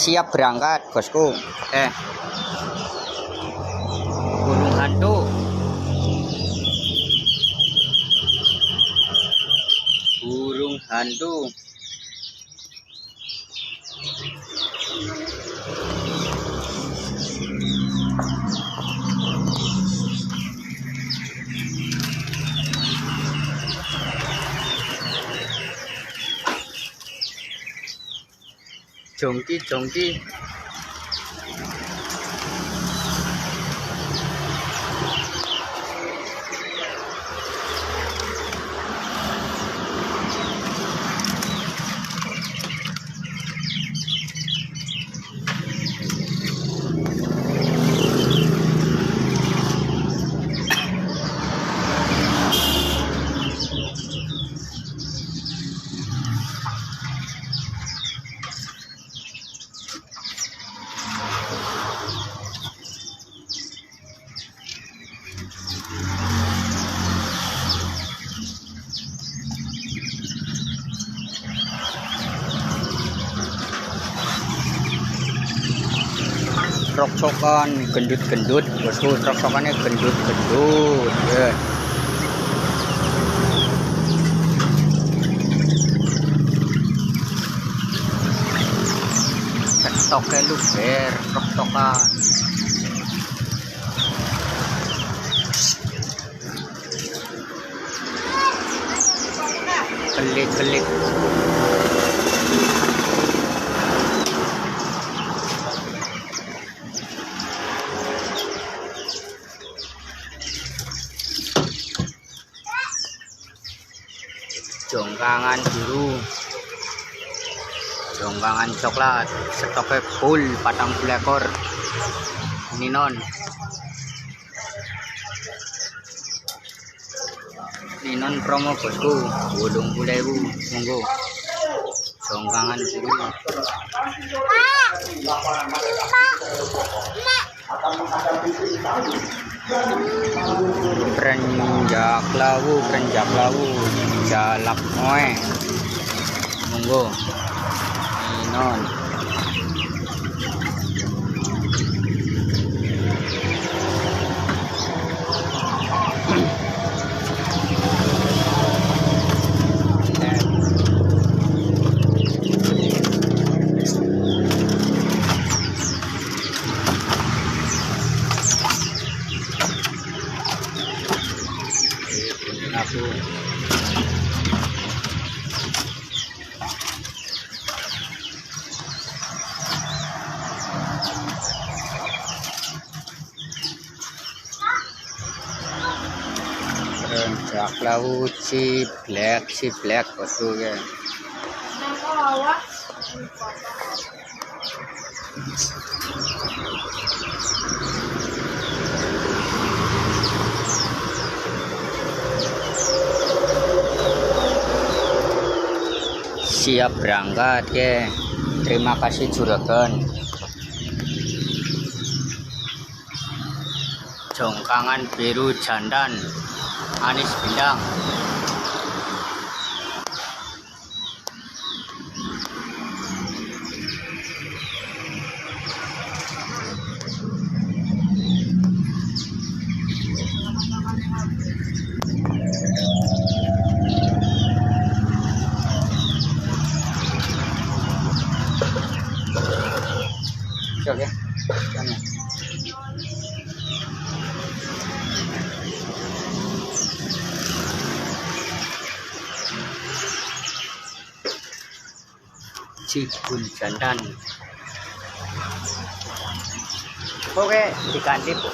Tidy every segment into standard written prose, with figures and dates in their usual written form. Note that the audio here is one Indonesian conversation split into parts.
Siap berangkat, bosku. Burung hantu. Burung hantu. Jongki. Roksokan gendut bosku, roksokannya gendut ya. Ketoknya luber roksokan. Kelik jongkangan biru, jongkangan coklat, stoknya full 40 ekor. Ninon promo bosku 80.000, monggo. Jongkangan biru. Perenjak lawu jalak moe, monggo. Ninon aku perenjak lawu si black bosku ya. Siap berangkat ya. Terima kasih juragan. Jongkangan biru jantan Anis Bindang. Oke. Cibul jantan. Oke, diganti Bu.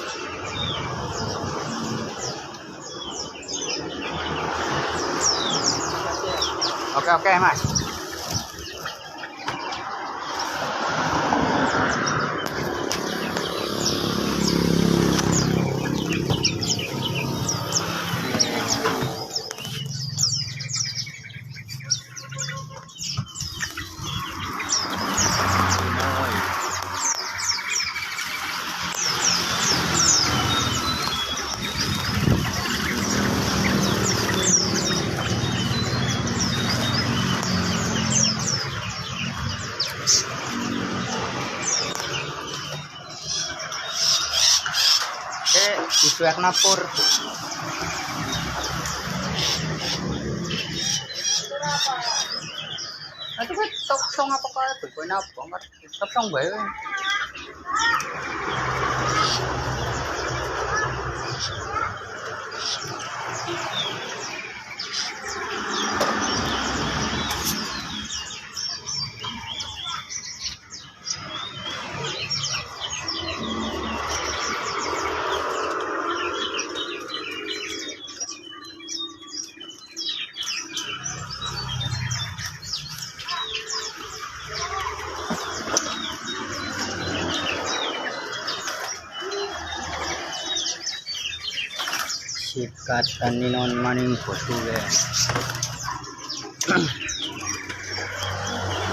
Oke, Mas. Disuek napur. Nanti gue tok song apa kaya gue napa ngerti tok song bae. Sikatan ni non maning bosuwe.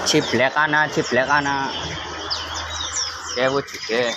Ciblek ana. Dewo juga.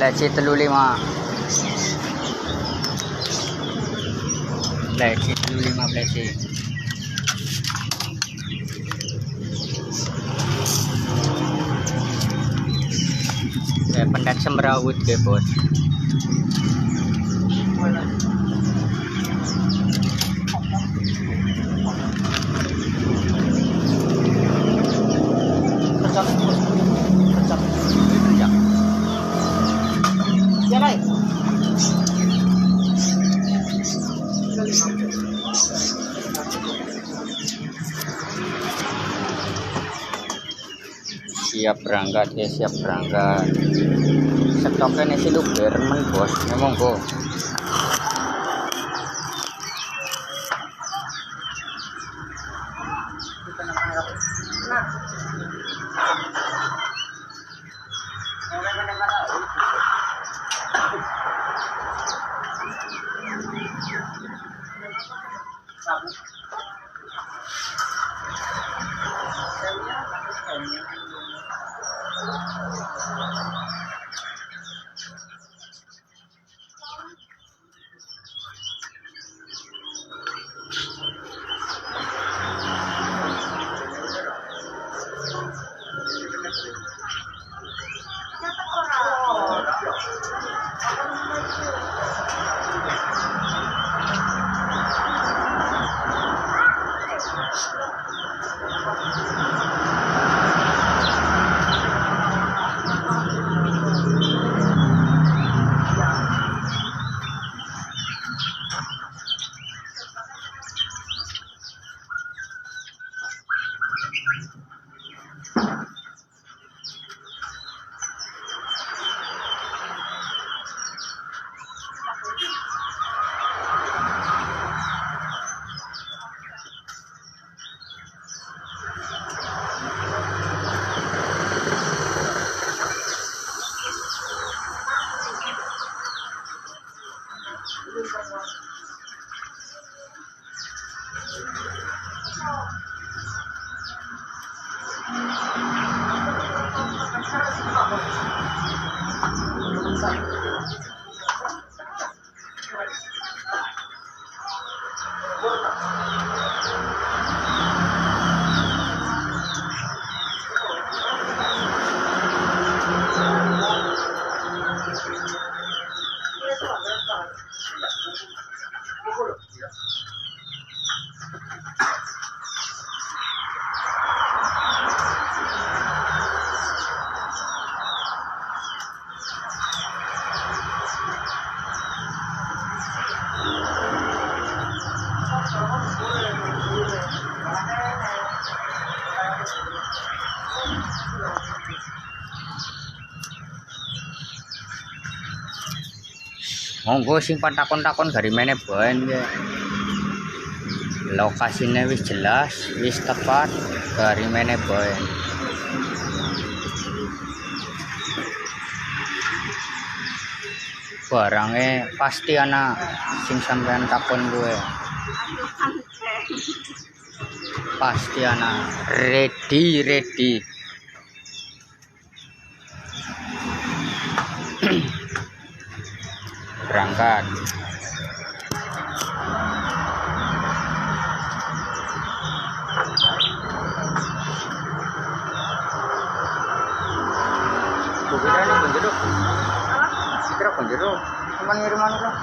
Leci 35. Leci 35 leci. Pendat semrawut ke bos. Siap berangkat ya, siap berangkat. Stoknya si luber men bos, memang go. monggo sing takon-takon gari mene baen ya. Lokasinya wis jelas, wis tepat, gari mene baen. Barangnya pasti ana sing sampean takon gue. Pasti ana ready. Berangkat. Bukitnya penjeruk. Kira penjeruk. Cuman ngirim anu lah.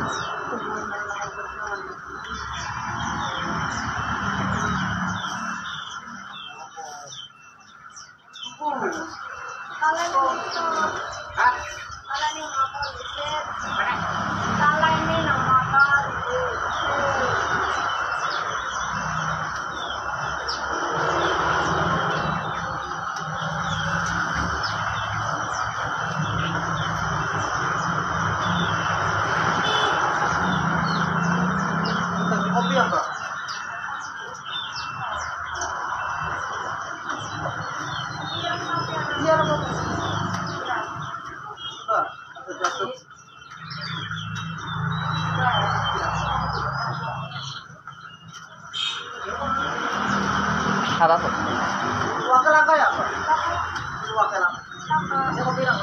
Apa pun? Wakil angka ya, Pak? Wakil angka. Saya mau bilang.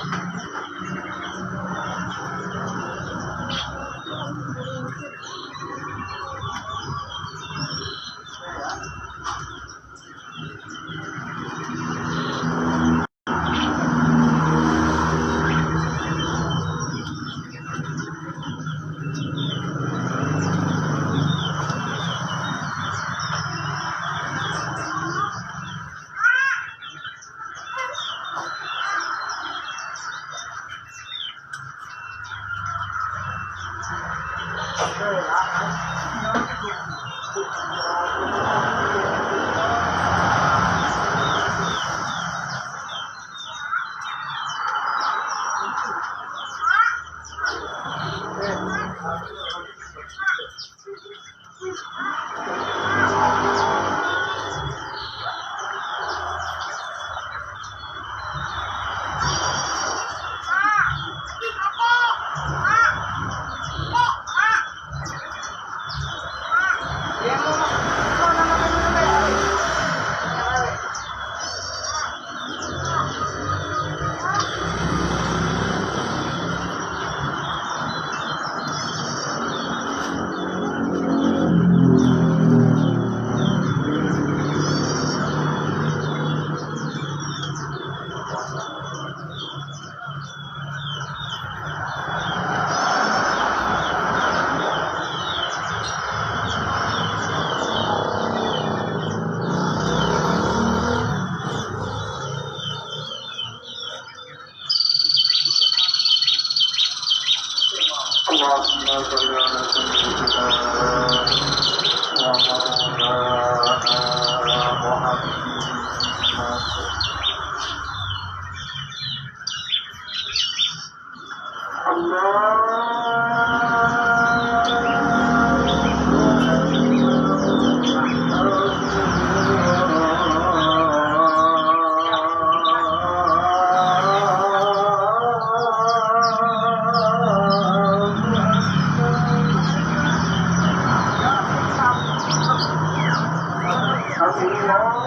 Allah